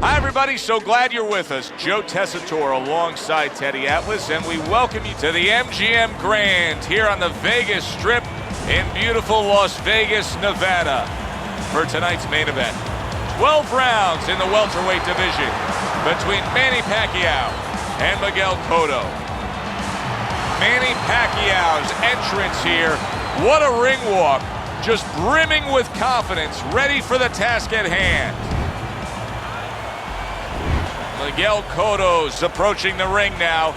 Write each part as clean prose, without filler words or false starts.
Hi, everybody. So glad you're with us. Joe Tessitore alongside Teddy Atlas, and we welcome you to the MGM Grand here on the Vegas Strip in beautiful Las Vegas, Nevada, for tonight's main event. 12 rounds in the welterweight division between Manny Pacquiao and Miguel Cotto. Manny Pacquiao's entrance here. What a ring walk. Just brimming with confidence, ready for the task at hand. Miguel Cotto's approaching the ring now,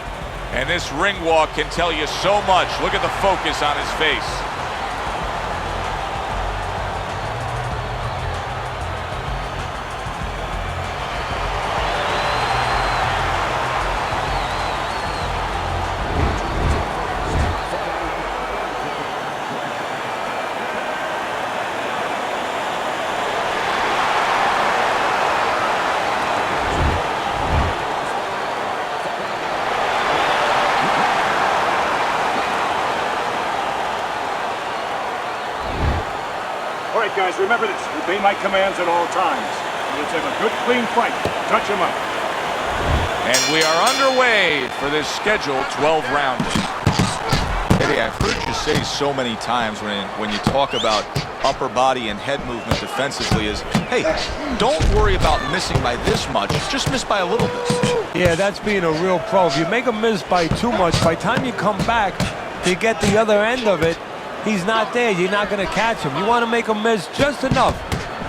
and this ring walk can tell you so much. Look at the focus on his face. All right, guys, remember this. Obey my commands at all times. Let's have a good, clean fight. Touch him up. And we are underway for this scheduled 12-rounder. Eddie, I've heard you say so many times when you talk about upper body and head movement defensively is, hey, don't worry about missing by this much, just miss by a little bit. Yeah, that's being a real pro. If you make a miss by too much, by the time you come back to get the other end of it, he's not there. You're not going to catch him. You want to make him miss just enough.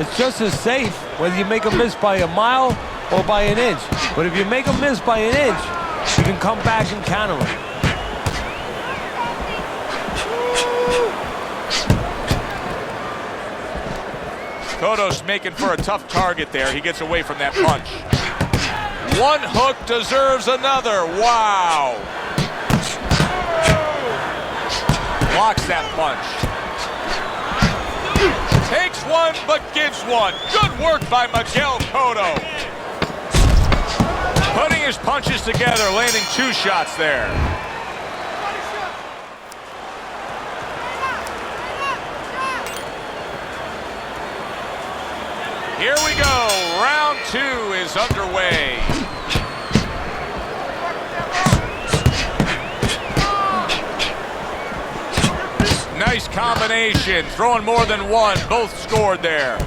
It's just as safe whether you make him miss by a mile or by an inch. But if you make him miss by an inch, you can come back and counter him. Cotto's making for a tough target there. He gets away from that punch. One hook deserves another. Wow. Blocks that punch. Takes one, but gives one. Good work by Miguel Cotto. Putting his punches together, landing 2 shots there. Here we go. Round 2 is underway. Nice combination, throwing more than one, both scored there.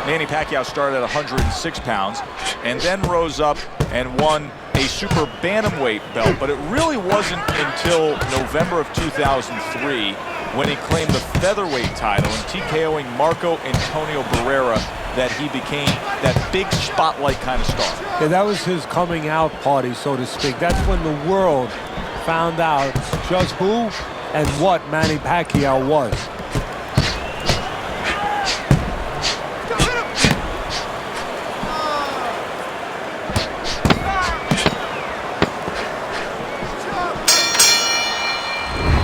Manny Pacquiao started at 106 pounds and then rose up and won a super bantamweight belt, but it really wasn't until November of 2003 when he claimed the featherweight title and TKOing Marco Antonio Barrera that he became that big spotlight kind of star. Yeah, that was his coming out party, so to speak. That's when the world found out just who and what Manny Pacquiao was.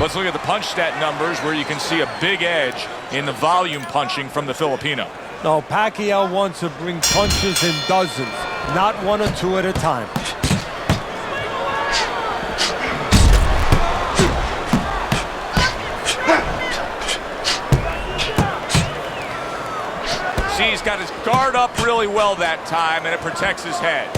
Let's look at the punch stat numbers where you can see a big edge in the volume punching from the Filipino. No, Pacquiao wants to bring punches in dozens, not 1 or 2 at a time. See, he's got his guard up really well that time, and it protects his head.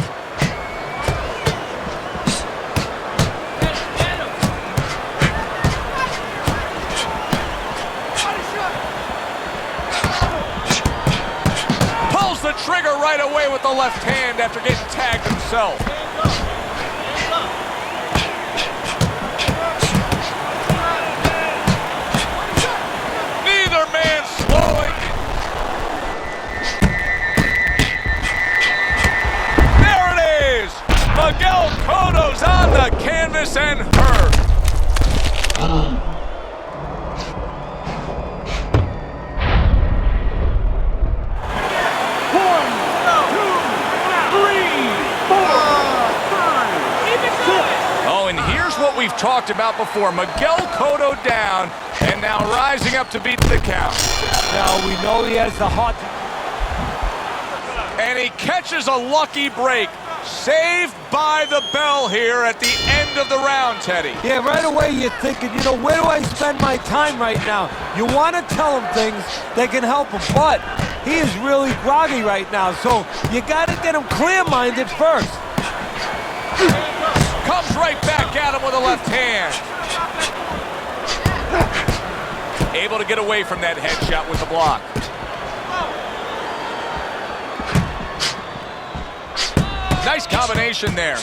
The trigger right away with the left hand after getting tagged himself. Neither man slowing. There it is. Miguel Cotto's on the canvas and hurt. What we've talked about before. Miguel Cotto down, and now rising up to beat the count. Now we know he has the heart. And he catches a lucky break. Saved by the bell here at the end of the round, Teddy. Yeah, right away you're thinking, you know, where do I spend my time right now? You want to tell him things that can help him, but he is really groggy right now, so you got to get him clear-minded first. Comes right back at him with a left hand. Able to get away from that headshot with the block. Nice combination there.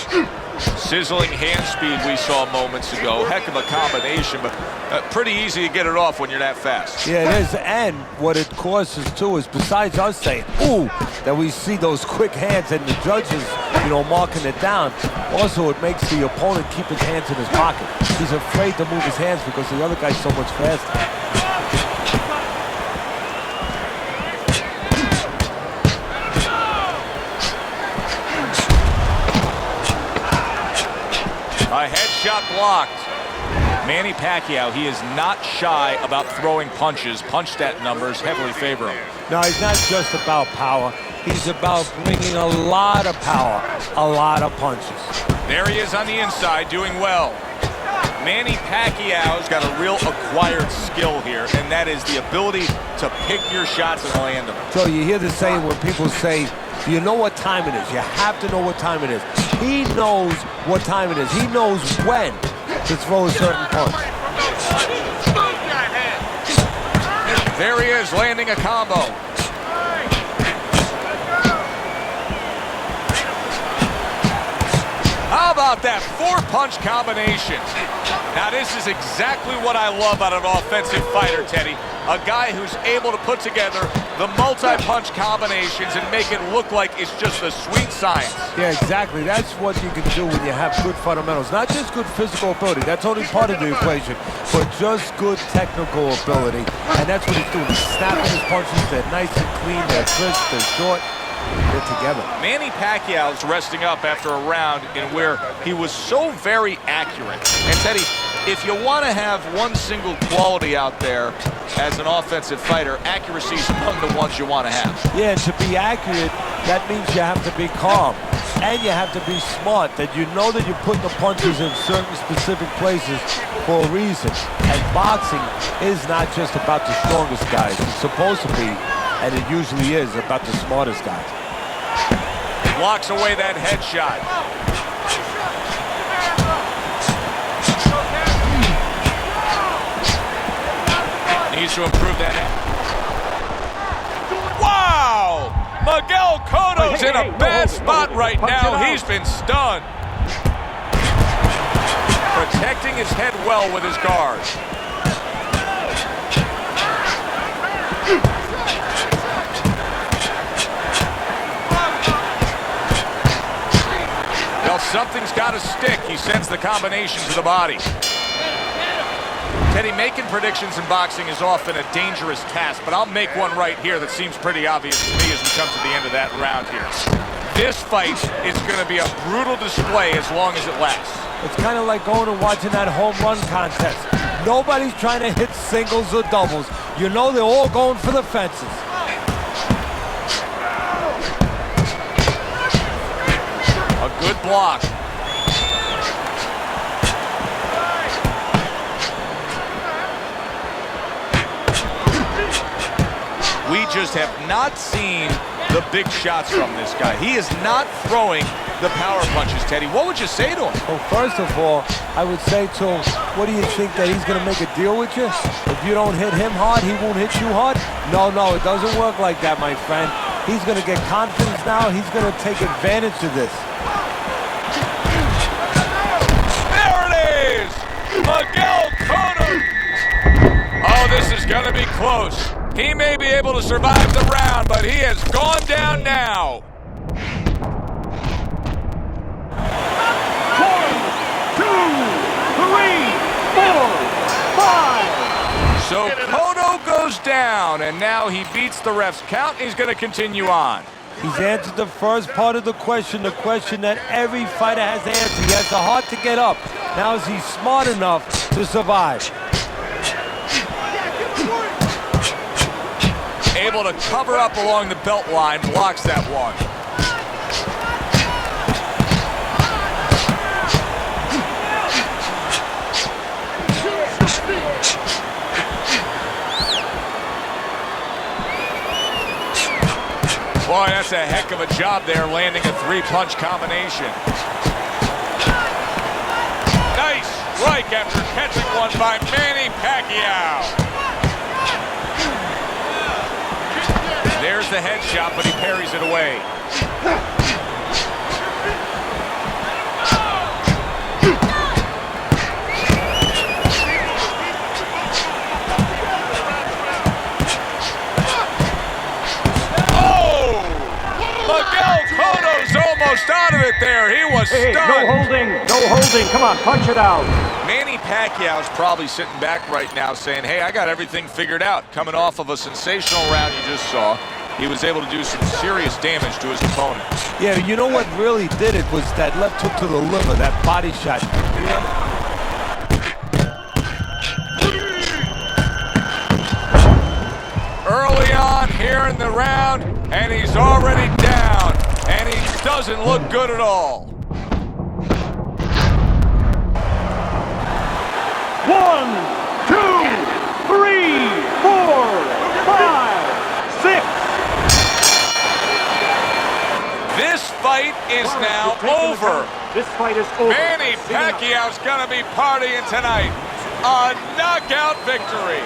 Sizzling hand speed we saw moments ago. Heck of a combination, but pretty easy to get it off when you're that fast. Yeah, it is, and what it causes too is, besides us saying, ooh, that we see those quick hands and the judges, you know, marking it down, also it makes the opponent keep his hands in his pocket. He's afraid to move his hands because the other guy's so much faster. A headshot blocked. Manny Pacquiao, he is not shy about throwing punches. Punch stat numbers heavily favor him. No, he's not just about power. He's about bringing a lot of power, a lot of punches. There he is on the inside, doing well. Manny Pacquiao's got a real acquired skill here, and that is the ability to pick your shots and land them. So you hear the saying when people say, you know what time it is. You have to know what time it is. He knows what time it is. He knows when to throw a certain punch. There he is, landing a combo. How about that four-punch combination? Now, this is exactly what I love out of an offensive fighter, Teddy. A guy who's able to put together the multi-punch combinations and make it look like it's just a sweet science. Yeah, exactly. That's what you can do when you have good fundamentals. Not just good physical ability. That's only part of the equation. But just good technical ability. And that's what he's doing. He's snapping his punches. They're nice and clean. They're crisp. They're short. They're together. Manny Pacquiao's resting up after a round in where he was so very accurate. And Teddy, if you want to have one single quality out there as an offensive fighter, accuracy is among the ones you want to have. Yeah, and to be accurate, that means you have to be calm. And you have to be smart, that you know that you're putting the punches in certain specific places for a reason. And boxing is not just about the strongest guys. It's supposed to be, and it usually is, about the smartest guys. Blocks away that headshot. Needs to improve that. Wow! Miguel Cotto's in a bad spot right now. He's been stunned. Protecting his head well with his guard. Well, something's got to stick. He sends the combination to the body. Teddy, making predictions in boxing is often a dangerous task, but I'll make one right here that seems pretty obvious to me as we come to the end of that round here. This fight is going to be a brutal display as long as it lasts. It's kind of like going and watching that home run contest. Nobody's trying to hit singles or doubles. You know they're all going for the fences. A good block. We just have not seen the big shots from this guy. He is not throwing the power punches, Teddy. What would you say to him? Well, first of all, I would say to him, what do you think, that he's going to make a deal with you? If you don't hit him hard, he won't hit you hard? No, it doesn't work like that, my friend. He's going to get confidence now. He's going to take advantage of this. There it is! Miguel Cotto! Oh, this is going to be close. He may be able to survive the round, but he has gone down now. 1, 2, 3, 4, 5. So Cotto goes down, and now he beats the ref's count. He's going to continue on. He's answered the first part of the question that every fighter has to answer. He has the heart to get up. Now is he smart enough to survive? Able to cover up along the belt line, blocks that one. That's a heck of a job there, landing a three-punch combination. Nice strike after catching one by Manny Pacquiao. There's the headshot, but he parries it away. Miguel Cotto's almost out of it there. He was stunned. No holding, no holding. Come on, punch it out. Manny Pacquiao's probably sitting back right now saying, hey, I got everything figured out. Coming off of a sensational round you just saw, he was able to do some serious damage to his opponent. Yeah, you know what really did it was that left hook to the liver, that body shot. Early on here in the round, and he's already down, and he doesn't look good at all. 1, 2, 3, 4, 5, 6. This fight is now over. This fight is over. Manny Pacquiao's gonna be partying tonight. A knockout victory.